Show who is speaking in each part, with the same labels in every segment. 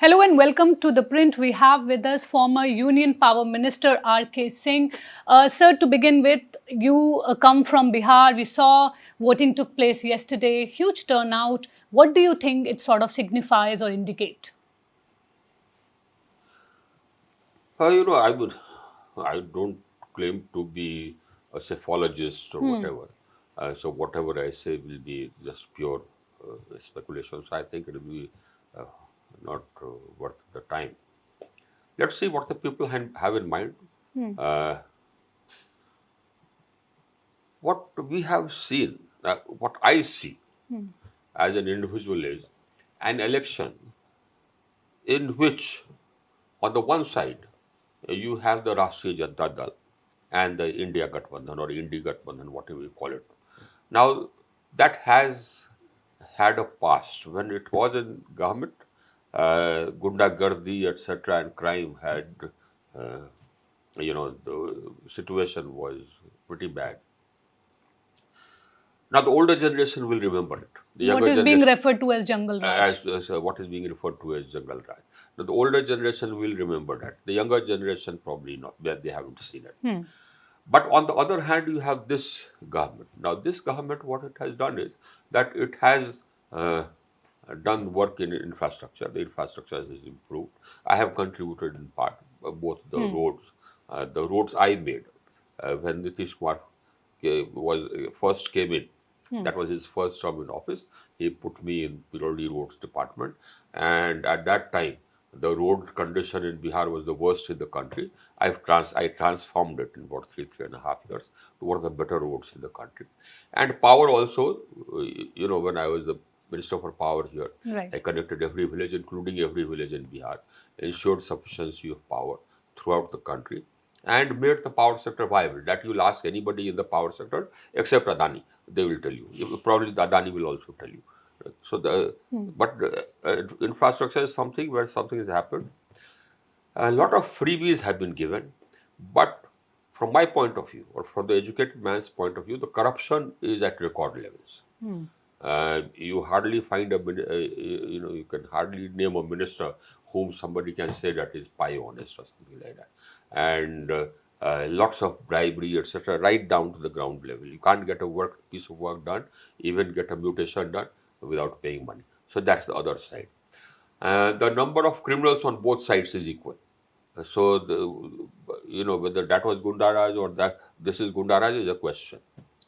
Speaker 1: Hello and welcome to The Print. We have with us former Union Power Minister RK Singh. Sir, to begin with, you come from Bihar. We saw voting took place yesterday, huge turnout. What do you think it sort of signifies or indicate?
Speaker 2: I don't claim to be a psephologist or whatever. So whatever I say will be just pure speculation. So I think it will be uh, not worth the time. Let's see what the people have in mind. Uh, what we have seen, what I see as an individual is an election in which, on the one side, you have the Rashtriya Janata Dal and the India Gathbandhan or Indi Gathbandhan, whatever you call it. Now, that has had a past. When it was in government, Gundagardi, etc., and crime had, uh, the situation was pretty bad. Now, the older generation will remember it. The
Speaker 1: What
Speaker 2: younger
Speaker 1: is being
Speaker 2: generation,
Speaker 1: referred to as Jungle Raj?
Speaker 2: as what is being referred to as Jangal Raj. Now, the older generation will remember that. The younger generation probably not. They haven't seen it. But on the other hand, you have this government. Now, this government, what it has done is that it has done work in infrastructure. The infrastructure has improved. I have contributed in part both the roads I made when Nitish Kumar first came in. That was his first term in office. He put me in Piroli Roads Department, and at that time, the road condition in Bihar was the worst in the country. I transformed it in about 3.5 years to one of the better roads in the country. And power also, when I was the Minister for Power here,
Speaker 1: Right.
Speaker 2: I connected every village, including every village in Bihar, ensured sufficiency of power throughout the country, and made the power sector viable. That you'll ask anybody in the power sector except Adani, they will tell you. Probably the Adani will also tell you. So infrastructure is something where something has happened. A lot of freebies have been given, but from my point of view, or from the educated man's point of view, the corruption is at record levels. You hardly find you can hardly name a minister whom somebody can say that is pie honest or something like that. And lots of bribery, etc., right down to the ground level. You can't get a piece of work done, even get a mutation done without paying money. So that's the other side. The number of criminals on both sides is equal. So, whether that was Gundaraj or that this is Gundaraj is a question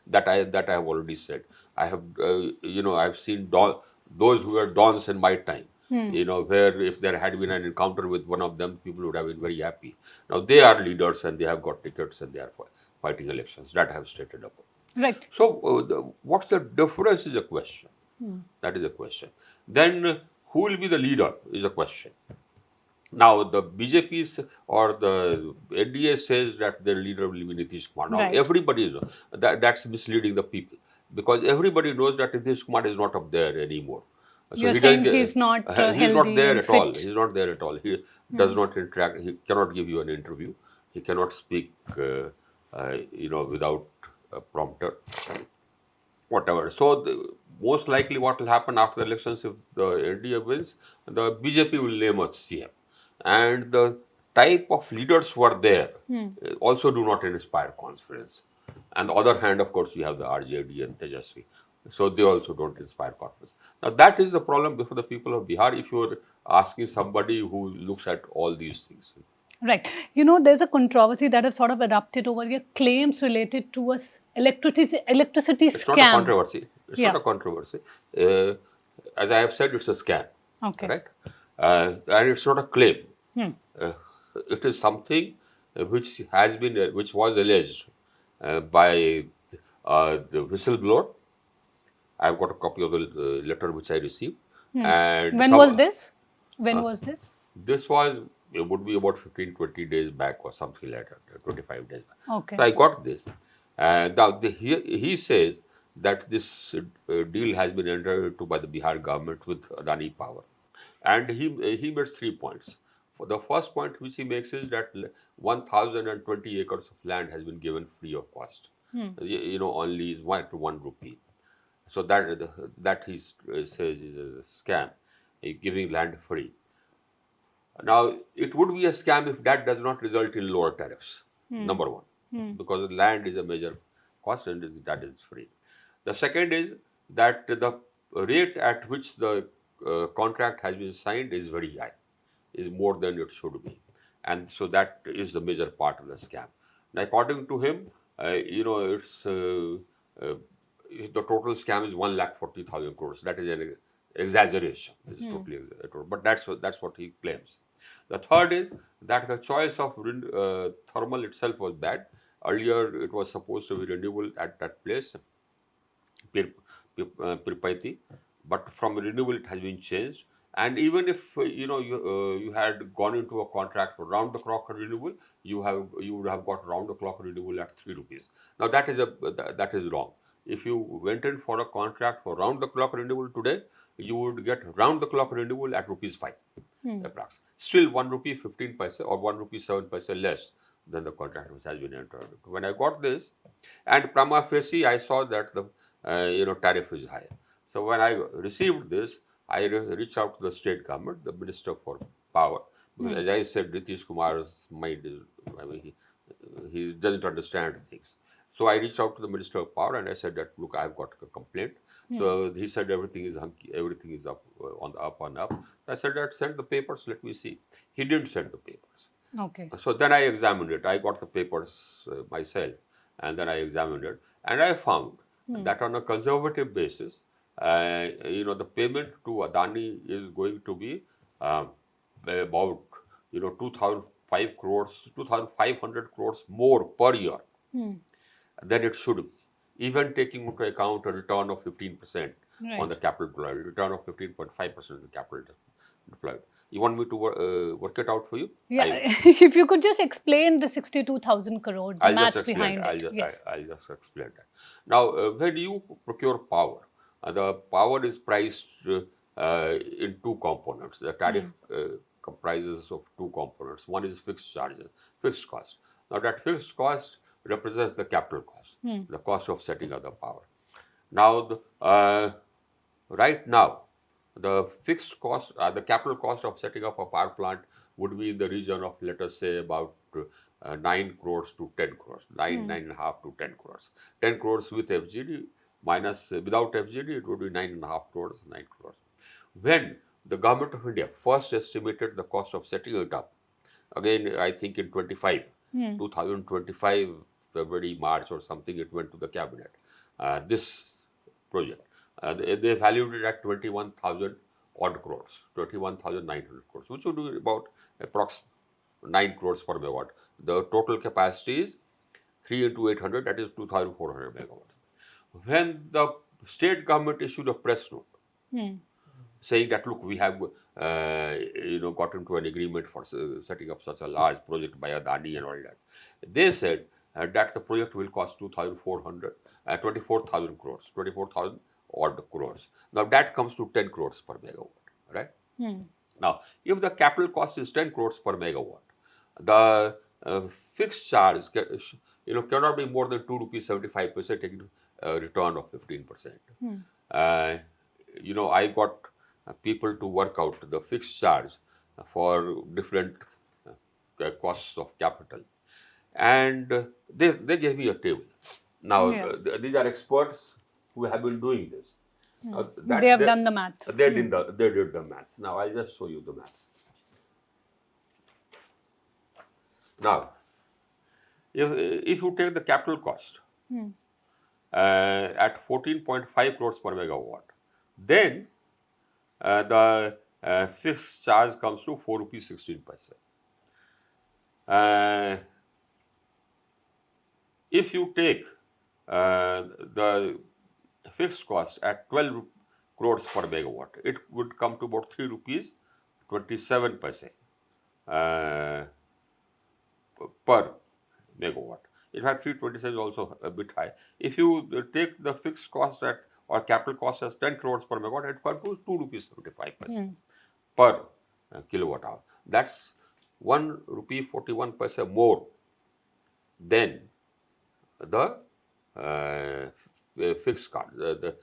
Speaker 2: that I have already said. I have I've seen those who were dons in my time. Where if there had been an encounter with one of them, people would have been very happy. Now they are leaders and they have got tickets and they are fighting elections. That I have stated above.
Speaker 1: Right.
Speaker 2: So, what's the difference is a question. That is a question. Then, who will be the leader is a question. Now, the BJP or the NDA says that their leader will be Nitish Kumar. Now,
Speaker 1: Right.
Speaker 2: everybody is that's misleading the people because everybody knows that Nitish Kumar is not up there anymore. So
Speaker 1: You're
Speaker 2: he doesn't
Speaker 1: saying
Speaker 2: get,
Speaker 1: he's not
Speaker 2: he's not
Speaker 1: healthy
Speaker 2: there
Speaker 1: and
Speaker 2: at all.
Speaker 1: fit.
Speaker 2: He's not there at all. He does not interact. He cannot give you an interview. He cannot speak, without a prompter, whatever. So, most likely, what will happen after the elections if the NDA wins, the BJP will name a CM, and the type of leaders who are there also do not inspire confidence. On the other hand, of course, you have the RJD and Tejasvi. So they also don't inspire confidence. Now that is the problem before the people of Bihar if you are asking somebody who looks at all these things.
Speaker 1: Right. There's a controversy that has sort of erupted over your claims related to a electricity
Speaker 2: It's not a
Speaker 1: scam.
Speaker 2: controversy. It's not
Speaker 1: Yeah.
Speaker 2: a controversy. Uh, as I have said, it's a scam,
Speaker 1: Okay.
Speaker 2: right? And it's not a claim. Uh, it is something which was alleged by the whistleblower. I've got a copy of the letter which I received, and
Speaker 1: When was this? When
Speaker 2: uh,
Speaker 1: was this?
Speaker 2: this was it would be about 15-20 days back or something like that, 25 days back.
Speaker 1: Okay.
Speaker 2: So I got this, and now he says that this deal has been entered into by the Bihar government with Adani Power, and he makes 3 points. For the first point which he makes is that 1,020 acres of land has been given free of cost. On lease 1 to 1 rupee. So that he says is a scam, giving land free. Now, it would be a scam if that does not result in lower tariffs, number one, because land is a major cost and that is free. The second is that the rate at which the contract has been signed is very high, is more than it should be. And so that is the major part of the scam. Now, according to him, it's the total scam is 1,40,000 crores. That is an exaggeration. It's totally exaggerated, but that's what he claims. The third is that the choice of thermal itself was bad. Earlier, it was supposed to be renewable at that place, Pirpaiti, but from renewable it has been changed. And even if you had gone into a contract for round the clock renewable, you would have got round the clock renewable at 3 rupees. Now that is wrong. If you went in for a contract for round the clock renewable today, you would get round the clock renewable at rupees 5 approx. Still 1 rupee 15 paise or 1 rupee 7 paise less than the contract which has been entered. When I got this, and prima facie, I saw that the tariff is high. So when I received this, I reached out to the state government, the Minister for Power, because as I said, Nitish Kumar's mind is, I mean, he doesn't understand things. So I reached out to the Minister of Power and I said that, look, I've got a complaint. So he said everything is hunky, everything is up on the up and up. I said that send the papers, let me see. He didn't send the papers.
Speaker 1: Okay.
Speaker 2: So then I examined it. I got the papers myself, and then I examined it, and I found that on a conservative basis, the payment to Adani is going to be about 2,005 crores, 2,500 crores more per year than it should be, even taking into account a return of 15% on the capital deployed, return of 15.5% on the capital deployed. You want me to work it out for you?
Speaker 1: Yeah, if you could just explain the 62,000 crore, the
Speaker 2: I'll just
Speaker 1: maths
Speaker 2: explain.
Speaker 1: behind it. Yes.
Speaker 2: I'll just explain that. Now, when you procure power, the power is priced in two components. The tariff comprises of two components. One is fixed charges, fixed cost. Now, that fixed cost represents the capital cost, the cost of setting up the power. Now, right now, the fixed cost, the capital cost of setting up a power plant would be in the region of, let us say, about 9 crores to 10 crores, 9.5 to 10 crores. 10 crores with FGD minus, without FGD, it would be 9.5 crores, 9 crores. When the government of India first estimated the cost of setting it up, again, I think in 2025, February, March or something, it went to the cabinet, this project. They valued it at 21,000 odd crores, 21,900 crores, which would be about approx 9 crores per megawatt. The total capacity is 3 into 800, that is 2,400 megawatts. When the state government issued a press note saying that, look, we have got into an agreement for setting up such a large project by Adani and all that, they said that the project will cost 24,000 crores, 24,000 odd crores. Now that comes to 10 crores per megawatt, right? Now, if the capital cost is 10 crores per megawatt, the fixed charge cannot be more than 2 rupees 75 paise taking a return of 15%. I got people to work out the fixed charge for different costs of capital, and they gave me a table. Now, these are experts who have been doing this.
Speaker 1: They have done the math.
Speaker 2: They did the maths. Now, I'll just show you the maths. Now, if you take the capital cost at 14.5 crores per megawatt, then the fixed charge comes to 4 rupees 16 paise. If you take the fixed cost at 12 crores per megawatt, it would come to about 3 rupees 27 paise per megawatt. In fact, 327 is also a bit high. If you take the fixed cost at or capital cost as 10 crores per megawatt, it comes to 2 rupees 75 paise per kilowatt hour. That's 1 rupee 41 paise more than the fixed cost. The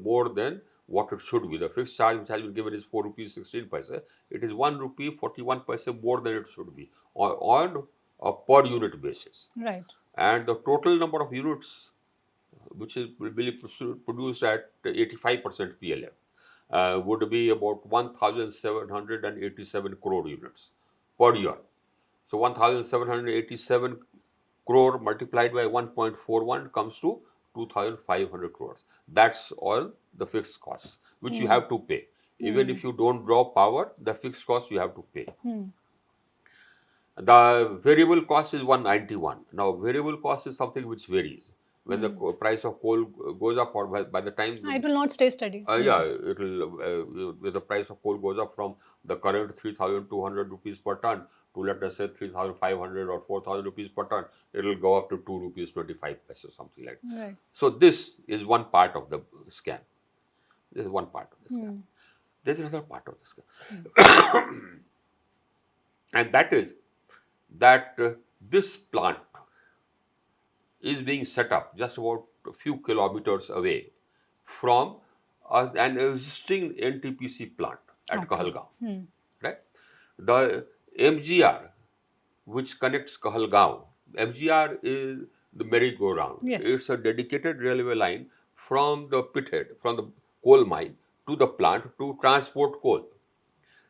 Speaker 2: more than what it should be. The fixed charge which has been given is 4 rupees 16 paise. It is 1 rupee 41 paise more than it should be on a per unit basis.
Speaker 1: Right.
Speaker 2: And the total number of units which is will be produced at 85% PLF would be about 1,787 crore units per year. So 1,787 crore multiplied by 1.41 comes to 2,500 crores. That's all the fixed costs which you have to pay. Even if you don't draw power, the fixed cost you have to pay. The variable cost is 191. Now, variable cost is something which varies. When the price of coal goes up, or by the time
Speaker 1: It will not stay steady.
Speaker 2: yeah, it will. The price of coal goes up from the current 3,200 rupees per ton to, let us say, 3,500 or 4,000 rupees per ton. It will go up to 2 rupees 25 pesos, something like that.
Speaker 1: Right.
Speaker 2: So this is one part of the scam. This is one part of the scam. There is another part of the scam, and that is that this plant is being set up just about a few kilometers away from an existing NTPC plant at Kahalgaon. Right? The MGR, which connects Kahalgaon, MGR is the merry-go-round.
Speaker 1: Yes.
Speaker 2: It's a dedicated railway line from the pithead, from the coal mine to the plant to transport coal,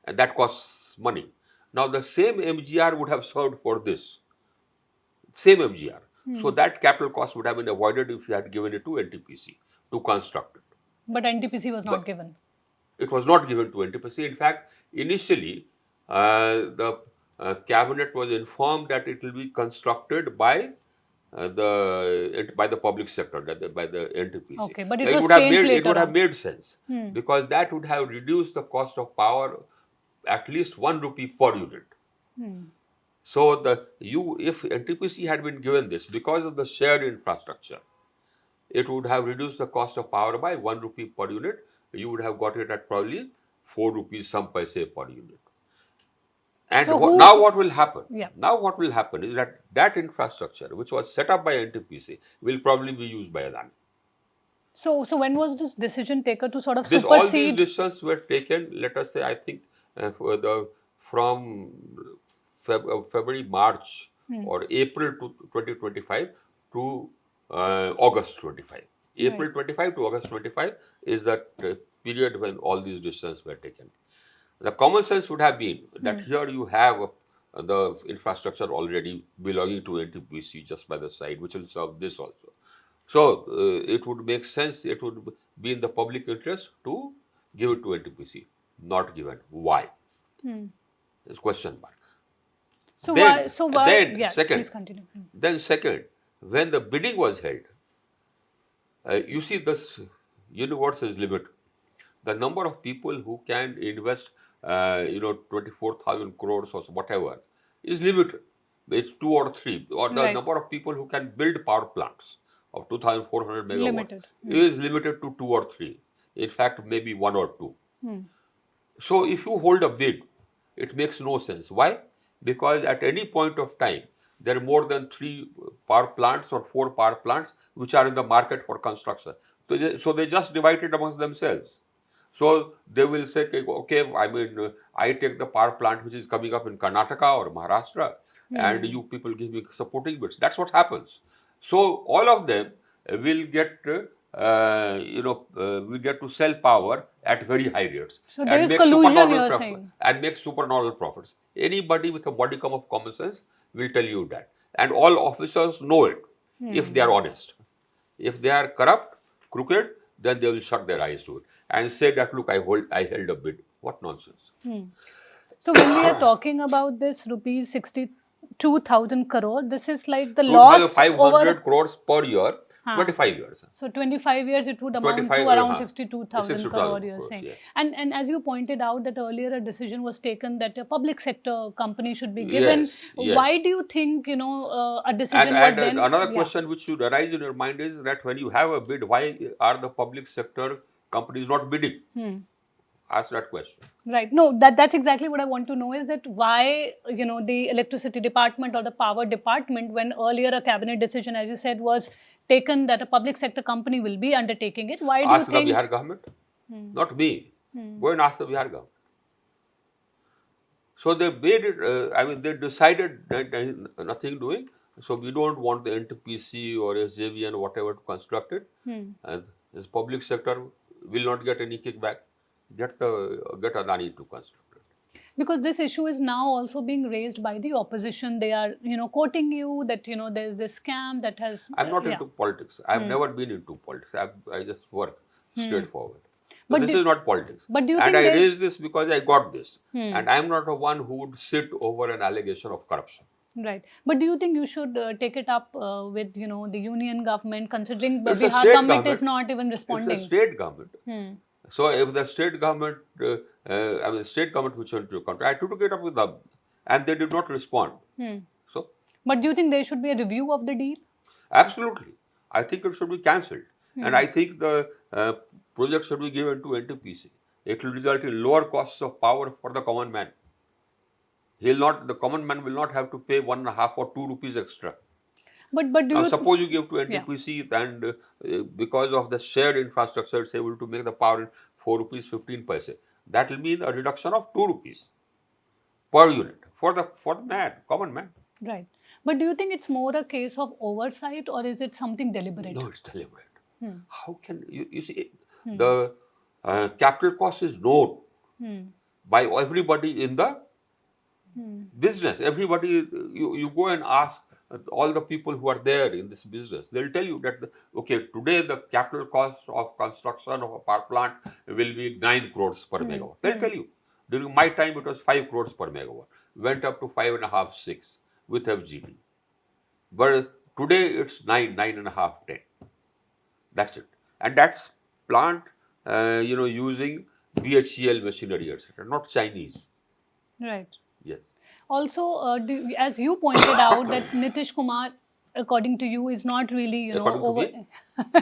Speaker 2: and that costs money. Now, the same MGR would have served for this. Same MGR. So that capital cost would have been avoided if you had given it to NTPC to construct it.
Speaker 1: But NTPC was not given.
Speaker 2: It was not given to NTPC. In fact, initially, the cabinet was informed that it will be constructed by the public sector, by the NTPC.
Speaker 1: Okay, but it
Speaker 2: Now,
Speaker 1: was
Speaker 2: would have
Speaker 1: changed
Speaker 2: made,
Speaker 1: later
Speaker 2: it would have
Speaker 1: on.
Speaker 2: made sense because that would have reduced the cost of power at least 1 rupee per unit. So if NTPC had been given this because of the shared infrastructure, it would have reduced the cost of power by 1 rupee per unit. You would have got it at probably 4 rupees some paise per unit. And
Speaker 1: So
Speaker 2: now what will happen?
Speaker 1: Yeah.
Speaker 2: Now what will happen is that infrastructure which was set up by NTPC will probably be used by Adani.
Speaker 1: So when was this decision taken to sort of
Speaker 2: All these
Speaker 1: supersede?
Speaker 2: decisions were taken, let us say, I think from February, March or April to 2025 to August 25. April 25 to August 25 is that period when all these decisions were taken. The common sense would have been that here you have the infrastructure already belonging to NTPC just by the side, which will serve this also. So it would make sense, it would be in the public interest to give it to NTPC. Not given. Why? It's question mark.
Speaker 1: So
Speaker 2: Then-
Speaker 1: why?
Speaker 2: then
Speaker 1: Yeah,
Speaker 2: second-
Speaker 1: please continue.
Speaker 2: Then second, when the bidding was held, you see this universe is limited. The number of people who can invest, 24,000 crores or whatever is limited. It's 2 or 3. Or the
Speaker 1: Right.
Speaker 2: number of people who can build power plants of 2,400 megawatts
Speaker 1: Limited.
Speaker 2: is limited to 2 or 3. In fact, maybe 1 or 2. So if you hold a bid, it makes no sense. Why? Because at any point of time, there are more than 3 power plants or 4 power plants which are in the market for construction. So they just divide it amongst themselves. So they will say, okay, I take the power plant which is coming up in Karnataka or Maharashtra, and you people give me supporting bids. That's what happens. So all of them will get, we get to sell power at very high rates.
Speaker 1: So there is
Speaker 2: make
Speaker 1: collusion,
Speaker 2: supernormal
Speaker 1: you're
Speaker 2: profit-
Speaker 1: saying.
Speaker 2: And make supernormal profits. Anybody with a modicum of common sense will tell you that. And all officers know it if they are honest. If they are corrupt, crooked, then they will shut their eyes to it and say that, look, I held a bid. What nonsense.
Speaker 1: So when we are talking about this rupees 62,000 crore, this is like the loss
Speaker 2: 2,500
Speaker 1: over.
Speaker 2: crores per year, 25 years.
Speaker 1: So 25 years, it would amount to
Speaker 2: 25,
Speaker 1: around 62,000
Speaker 2: 62,000
Speaker 1: crore, you're
Speaker 2: crores,
Speaker 1: saying.
Speaker 2: yes.
Speaker 1: And as you pointed out that earlier a decision was taken that a public sector company should be given.
Speaker 2: Yes, yes.
Speaker 1: Why do you think, a decision
Speaker 2: And
Speaker 1: was then?
Speaker 2: another
Speaker 1: Yeah.
Speaker 2: question which should arise in your mind is that when you have a bid, why are the public sector companies not bidding? Ask that question.
Speaker 1: Right. No, that's exactly what I want to know is that why, the electricity department or the power department, when earlier a cabinet decision, as you said, was taken that a public sector company will be undertaking it, why do you
Speaker 2: Ask the
Speaker 1: think?
Speaker 2: Bihar government. not me. Go and ask the Bihar government. So they made it, they decided that nothing doing. So we don't want the NTPC or SJVN or whatever to construct it. And this public sector will not get any kickback. Get Adani to construct it.
Speaker 1: Because this issue is now also being raised by the opposition. They are, quoting you that, there's this scam that has...
Speaker 2: I'm not into politics. I've never been into politics. I just work straightforward. So
Speaker 1: But
Speaker 2: this is not politics.
Speaker 1: but do you
Speaker 2: and
Speaker 1: think
Speaker 2: I
Speaker 1: that-
Speaker 2: raised this because I got this. And I'm not the one who would sit over an allegation of corruption.
Speaker 1: Right. But do you think you should take it up with, the union government, considering
Speaker 2: It's a
Speaker 1: Bihar
Speaker 2: state
Speaker 1: government is
Speaker 2: government.
Speaker 1: not even responding?
Speaker 2: It's a state government. So if the state government, state government which went to country, I took it up with them, and they did not respond. So
Speaker 1: But do you think there should be a review of the deal?
Speaker 2: absolutely, I think it should be cancelled, and I think the project should be given to NTPC. It will result in lower costs of power for the common man. The common man will not have to pay 1.5 or 2 rupees extra.
Speaker 1: But do
Speaker 2: Now,
Speaker 1: you...
Speaker 2: suppose you give to NTPC and because of the shared infrastructure, it's able to make the power in 4 rupees 15 paise. That will mean a reduction of 2 rupees per unit for the man, common man.
Speaker 1: Right. But do you think it's more a case of oversight, or is it something deliberate?
Speaker 2: No, it's deliberate. How can you see the capital cost is known by everybody in the business. Everybody, you go and ask all the people who are there in this business. They'll tell you that today the capital cost of construction of a power plant will be 9 crores per megawatt. They'll tell you. During my time, it was 5 crores per megawatt. Went up to 5.5, 6 with FGD. But today it's 9, 9.5, 10. That's it. And that's plant, using BHEL machinery, etc. Not Chinese.
Speaker 1: Right.
Speaker 2: Yes.
Speaker 1: Also, as you pointed out, that Nitish Kumar, according to you, is not really,
Speaker 2: According to me?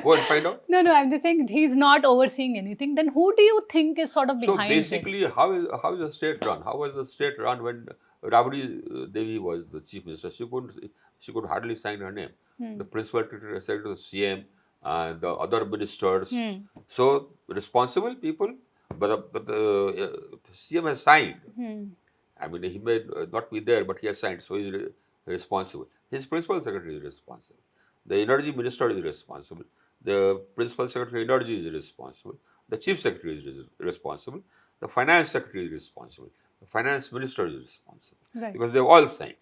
Speaker 2: Go and find out.
Speaker 1: No, I'm just saying he's not overseeing anything. Then who do you think is sort of behind this?
Speaker 2: So basically, how is the state run? How was the state run when Rabdi Devi was the chief minister? She could hardly sign her name. The principal secretary to the CM, the other ministers. So responsible people, but the CM has signed. I mean, he may not be there, but he has signed, so he's responsible. His principal secretary is responsible. The energy minister is responsible. The principal secretary of energy is responsible. The chief secretary is responsible. The finance secretary is responsible. The finance minister is responsible.
Speaker 1: Right.
Speaker 2: Because they've all signed.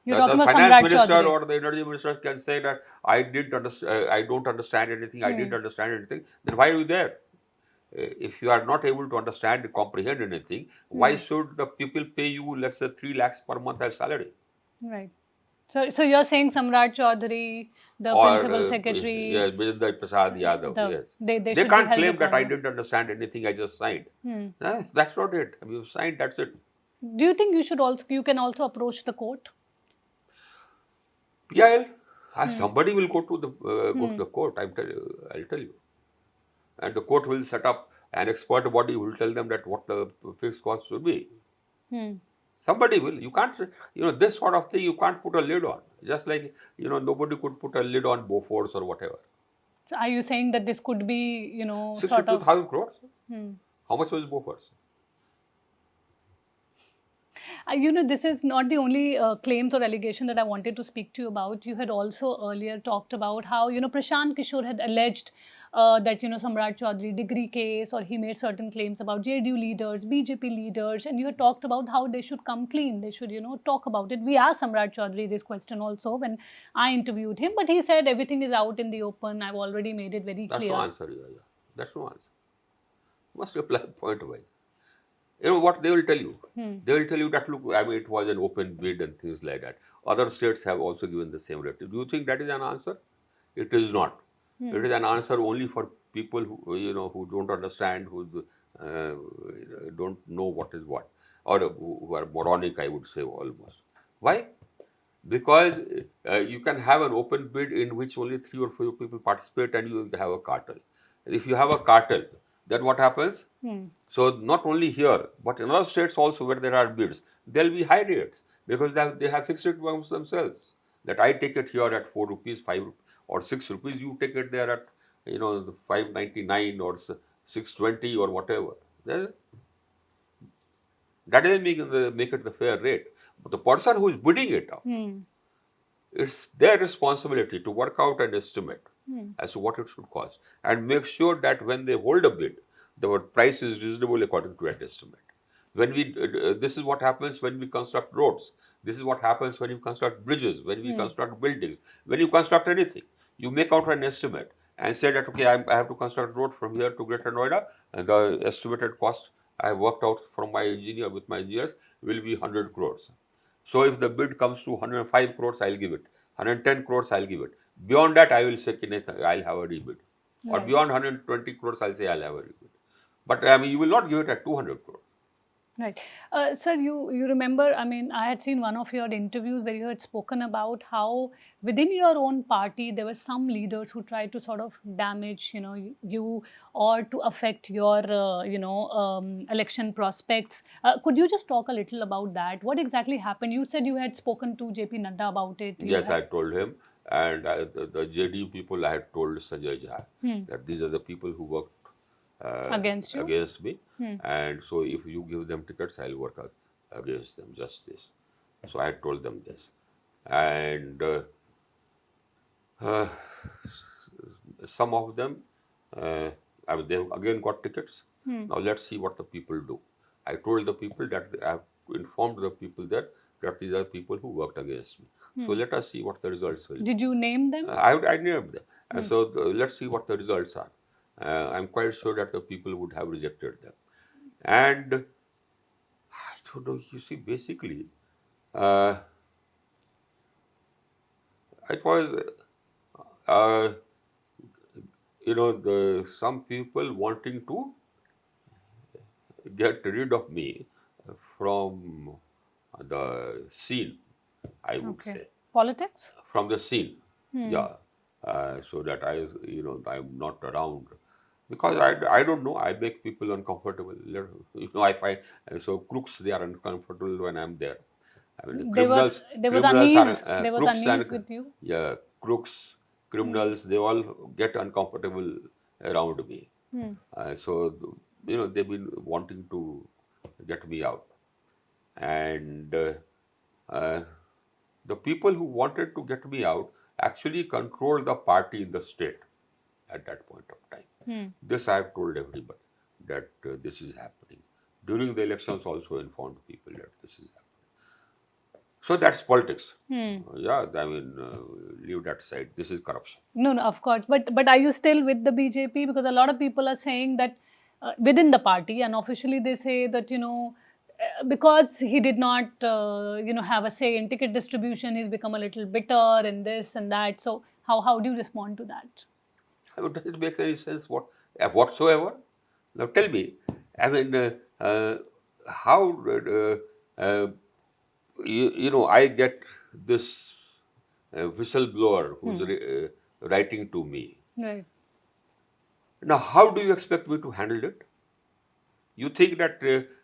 Speaker 1: You're
Speaker 2: The
Speaker 1: talking about
Speaker 2: finance
Speaker 1: Samrat
Speaker 2: minister
Speaker 1: Chaudhary.
Speaker 2: or the energy minister can say that I don't understand anything, I didn't understand anything. Then why are you there? If you are not able to understand, comprehend anything, why should the people pay you, let's say, 3 lakhs per month as salary?
Speaker 1: Right. So you're saying Samrat Chaudhary, the principal secretary...
Speaker 2: Yes, Vijender Prasad Yadav, yes.
Speaker 1: They
Speaker 2: They
Speaker 1: should be
Speaker 2: can't
Speaker 1: held
Speaker 2: claim that I
Speaker 1: accountable.
Speaker 2: didn't understand anything, I just signed. That's not it. I mean, you signed, that's it.
Speaker 1: Do you think you can also approach the court?
Speaker 2: Yeah, somebody will go to the court, I'll tell you. And the court will set up an expert body who will tell them that what the fixed cost should be. Somebody will. You can't, this sort of thing you can't put a lid on. Just like, nobody could put a lid on Bofors or whatever.
Speaker 1: So are you saying that this could be, sort of...
Speaker 2: 62,000 crores? How much was Bofors?
Speaker 1: This is not the only claims or allegation that I wanted to speak to you about. You had also earlier talked about how, Prashant Kishore had alleged that, Samrat Chaudhary degree case, or he made certain claims about JDU leaders, BJP leaders, and you had talked about how they should come clean. They should, talk about it. We asked Samrat Chaudhary this question also when I interviewed him, but he said everything is out in the open. I've already made it very clear.
Speaker 2: That's no answer, yeah. That's no answer. You must reply point-wise. You know what they will tell you? They will tell you that, look, I mean, it was an open bid and things like that. Other states have also given the same rate. Do you think that is an answer? It is not. It is an answer only for people who, who don't understand, who don't know what is what, or who are moronic, I would say, almost. Why? Because you can have an open bid in which only 3 or 4 people participate and you have a cartel. If you have a cartel, then what happens? So not only here, but in other states also where there are bids, there will be high rates because they have fixed it amongst themselves. That I take it here at 4 rupees, 5 or 6 rupees, you take it there at 5.99 or 620 or whatever. Then that doesn't make it the fair rate. But the person who is bidding it up, it's their responsibility to work out an estimate as to what it should cost and make sure that when they hold a bid, the price is reasonable according to that estimate. When we, this is what happens when we construct roads. This is what happens when you construct bridges, when we construct buildings, when you construct anything. You make out an estimate and say that, okay, I have to construct a road from here to Greater Noida, and the estimated cost I worked out from my engineer with my engineers will be 100 crores. So if the bid comes to 105 crores, I'll give it. 110 crores, I'll give it. Beyond that, I will say, I'll have a rebid. Or
Speaker 1: Right.
Speaker 2: beyond 120 crores, I'll say I'll have a rebid. But I mean, you will not give it at 200 crores.
Speaker 1: Right. Sir, you remember, I mean, I had seen one of your interviews where you had spoken about how within your own party, there were some leaders who tried to sort of damage, you or to affect your, election prospects. Could you just talk a little about that? What exactly happened? You said you had spoken to JP Nadda about it.
Speaker 2: Yes, I told him. And the JD people, I had told Sanjay Jha that these are the people who worked
Speaker 1: Against you?
Speaker 2: against me. And so if you give them tickets, I'll work against them, just this. So I had told them this. And some of them, I mean, they again got tickets. Now let's see what the people do. I told the people that I have informed the people that these are people who worked against me. So let us see what the results will be.
Speaker 1: Did you name them?
Speaker 2: I named them. And so let's see what the results are. I'm quite sure that the people would have rejected them. And I don't know, you see, basically, it was, some people wanting to get rid of me from the scene, I would say.
Speaker 1: Politics?
Speaker 2: From the scene, yeah. So that I'm not around. Because I don't know, I make people uncomfortable. I find, so crooks, they are uncomfortable when I'm there. I mean,
Speaker 1: There was
Speaker 2: criminals
Speaker 1: unease with you?
Speaker 2: yeah, crooks, criminals, they all get uncomfortable around me. So, they've been wanting to get me out. And the people who wanted to get me out actually controlled the party in the state at that point of time. This I have told everybody, that this is happening. During the elections also informed people that this is happening. So that's politics. Yeah, I mean, leave that aside. This is corruption.
Speaker 1: No, of course. But are you still with the BJP? Because a lot of people are saying that within the party, and officially they say that, because he did not, have a say in ticket distribution, he's become a little bitter and this and that. So how do you respond to that?
Speaker 2: Does it make any sense whatsoever? Now tell me, I mean, how I get this whistleblower who's writing to me.
Speaker 1: Right.
Speaker 2: Now, how do you expect me to handle it? You think that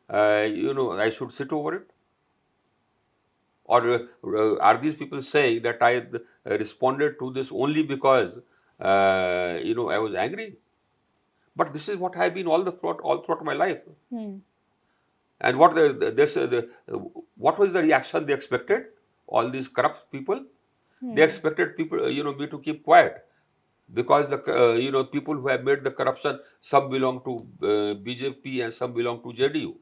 Speaker 2: I should sit over it, or are these people saying that I responded to this only because I was angry? But this is what I've been all throughout my life. And what what was the reaction they expected? All these corrupt people, they expected people, me to keep quiet, because the people who have made the corruption, some belong to BJP and some belong to JDU.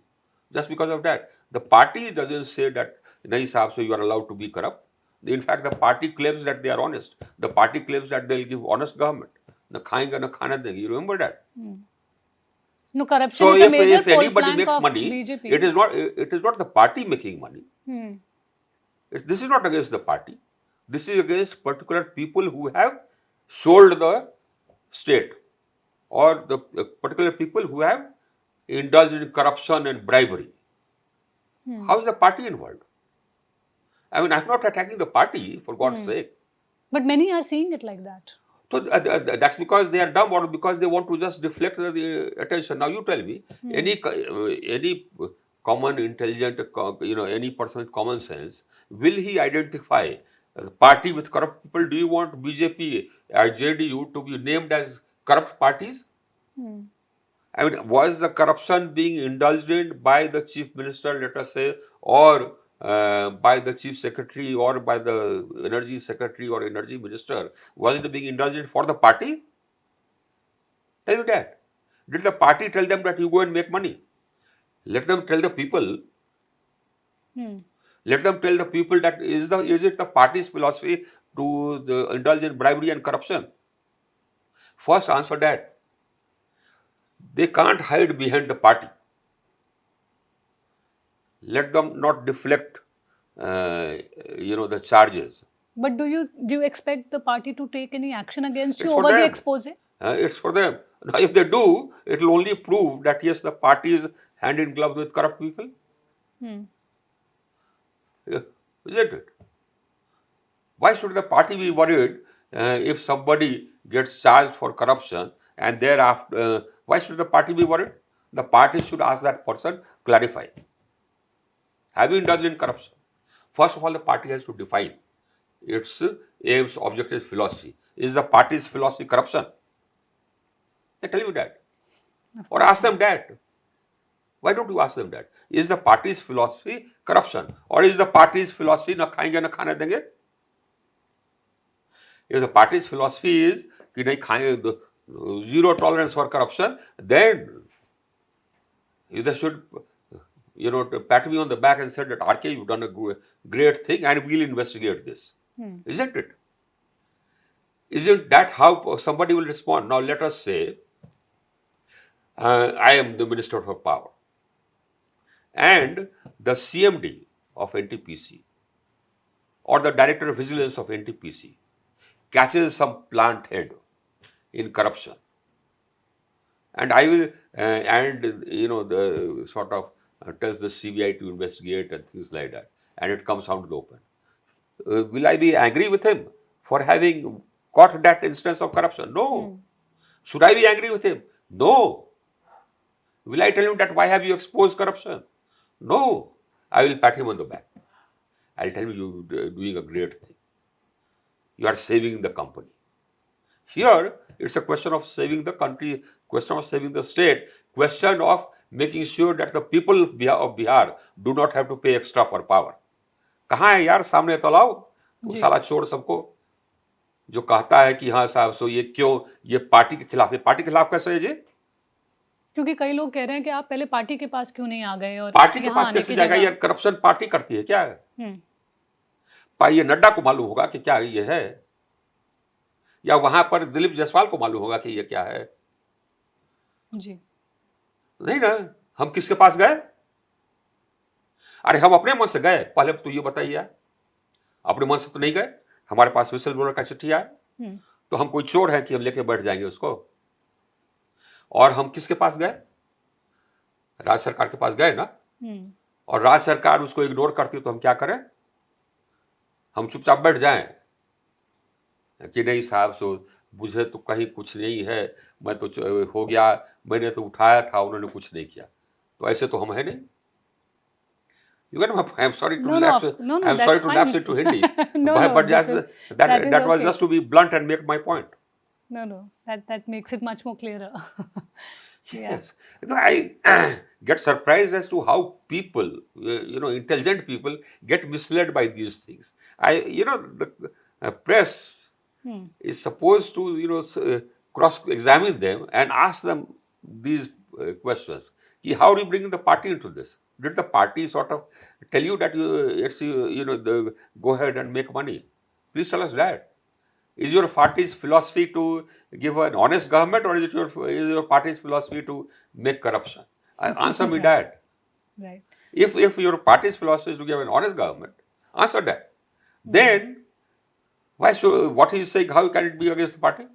Speaker 2: Just because of that, the party doesn't say that, nahi sahab, so you are allowed to be corrupt. In fact, the party claims that they are honest. The party claims that they'll give honest government. Na khayenge na khana denge. You remember that?
Speaker 1: No, corruption
Speaker 2: So
Speaker 1: is a major
Speaker 2: if anybody
Speaker 1: plank
Speaker 2: makes
Speaker 1: of
Speaker 2: money,
Speaker 1: BJP.
Speaker 2: it is not the party making money. This is not against the party. This is against particular people who have sold the state, or the particular people who have indulged in corruption and bribery. How is the party involved? I mean, I'm not attacking the party, for God's sake.
Speaker 1: But many are seeing it like that.
Speaker 2: So that's because they are dumb, or because they want to just deflect the attention. Now you tell me, any common intelligent, any person with common sense, will he identify a party with corrupt people? Do you want BJP or JDU to be named as corrupt parties? I mean, was the corruption being indulged in by the chief minister, let us say, or by the chief secretary, or by the energy secretary or energy minister? Was it being indulged in for the party? Tell me that. Did the party tell them that you go and make money? Let them tell the people.
Speaker 1: Hmm.
Speaker 2: Let them tell the people that is it the party's philosophy to indulge in bribery and corruption? First answer that. They can't hide behind the party. Let them not deflect, uh, the charges.
Speaker 1: But do you expect the party to take any action against you
Speaker 2: It's for
Speaker 1: over the
Speaker 2: them.
Speaker 1: expose?
Speaker 2: It's for them. Now, if they do, it will only prove that yes, the party is hand in glove with corrupt people.
Speaker 1: Hmm.
Speaker 2: Yeah, isn't it? Why should the party be worried if somebody gets charged for corruption and thereafter? Why should the party be worried? The party should ask that person, clarify. Have you indulged in corruption? First of all, the party has to define its aims, objectives, philosophy. Is the party's philosophy corruption? They tell you that.
Speaker 1: Of
Speaker 2: Or
Speaker 1: course
Speaker 2: ask them
Speaker 1: not.
Speaker 2: that. Why don't you ask them that? Is the party's philosophy corruption? Or is the party's philosophy na khayenge na khane denge? If the party's philosophy is कि नहीं खाएंगे, zero tolerance for corruption, then they should, pat me on the back and said that RK, you've done a great thing and we'll investigate this. Isn't it? Isn't that how somebody will respond? Now let us say I am the Minister for Power and the CMD of NTPC or the Director of Vigilance of NTPC catches some plant head in corruption, and I will, the sort of tells the CBI to investigate and things like that, and it comes out to the open. Will I be angry with him for having caught that instance of corruption? No. Should I be angry with him? No. Will I tell him that why have you exposed corruption? No. I will pat him on the back. I'll tell him you're doing a great thing. You are saving the company. Here, it's a question of saving the country, question of saving the state, question of making sure that the people of Bihar do not have to pay extra for power. कहाँ है यार सामने तो लाओ तो
Speaker 1: जी.
Speaker 2: साला चोर सबको जो कहता है कि हाँ साहब सो ये क्यों ये पार्टी के खिलाफ है पार्टी के खिलाफ कैसे है जी
Speaker 1: क्योंकि कई लोग कह रहे हैं कि आप पहले पार्टी के पास क्यों नहीं आ गए और
Speaker 2: पार्टी के
Speaker 1: यहाँ
Speaker 2: पास
Speaker 1: आने
Speaker 2: कैसे
Speaker 1: की
Speaker 2: जाएगा
Speaker 1: जगह.
Speaker 2: यार करप्शन पार्टी करती है क्या है
Speaker 1: हम्म.
Speaker 2: ये नड्डा को मालूम होगा कि क्या ये है या वहां पर दिलीप जायसवाल को मालूम होगा कि ये क्या है
Speaker 1: जी.
Speaker 2: नहीं ना हम किसके पास गए अरे हम अपने मन से गए पहले तो ये बताइए यार अपने मन से तो नहीं गए हमारे पास विसल ब्लोअर का चिट्ठी आया तो हम कोई चोर है कि हम लेके बैठ जाएंगे उसको और हम किसके पास गए राज्य सरकार के पास गए ना और राज्य सरकार उसको इग्नोर करती है तो हम क्या करें हम चुपचाप बैठ जाएं कि नहीं साहब सो मुझे तो कहीं कुछ नहीं है मैं तो हो गया मैंने तो उठाया था उन्होंने कुछ नहीं किया तो ऐसे तो हम है नहीं You get my point. I'm sorry to
Speaker 1: No, no,
Speaker 2: lapse.
Speaker 1: no, no,
Speaker 2: I'm sorry
Speaker 1: that's
Speaker 2: to
Speaker 1: fine.
Speaker 2: lapse into Hindi.
Speaker 1: No, no,
Speaker 2: but just
Speaker 1: because
Speaker 2: that
Speaker 1: is
Speaker 2: was
Speaker 1: okay.
Speaker 2: just to be blunt and make my point.
Speaker 1: No, that makes it much more clearer.
Speaker 2: Yes, I get surprised as to how people, intelligent people, get misled by these things. The press is supposed to, cross-examine them and ask them these questions. How do you bring the party into this? Did the party sort of tell you that go ahead and make money? Please tell us that. Is your party's philosophy to give an honest government, or is your party's philosophy to make corruption? Answer me that.
Speaker 1: Right.
Speaker 2: If your party's philosophy is to give an honest government, answer that. Then why should what he is saying? How can it be against the party?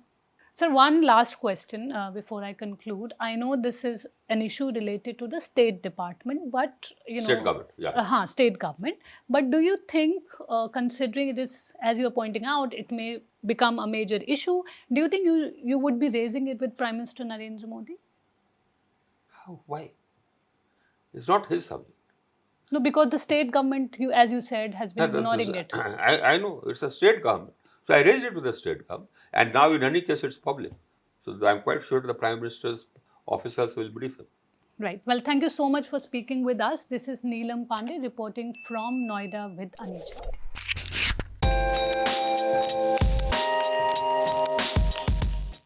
Speaker 1: Sir, one last question before I conclude. I know this is an issue related to the State Department, but
Speaker 2: State government, yeah.
Speaker 1: State government. But do you think, considering it is, as you are pointing out, it may become a major issue, do you think you would be raising it with Prime Minister Narendra Modi?
Speaker 2: How? Why? It's not his subject.
Speaker 1: No, because the state government, as you said, has been ignoring it.
Speaker 2: I know, it's a state government. So I raised it to the state government. And now in any case, it's public. So I'm quite sure the Prime Minister's officials will brief him.
Speaker 1: Right. Well, thank you so much for speaking with us. This is Neelam Pandey reporting from Noida with Anisha.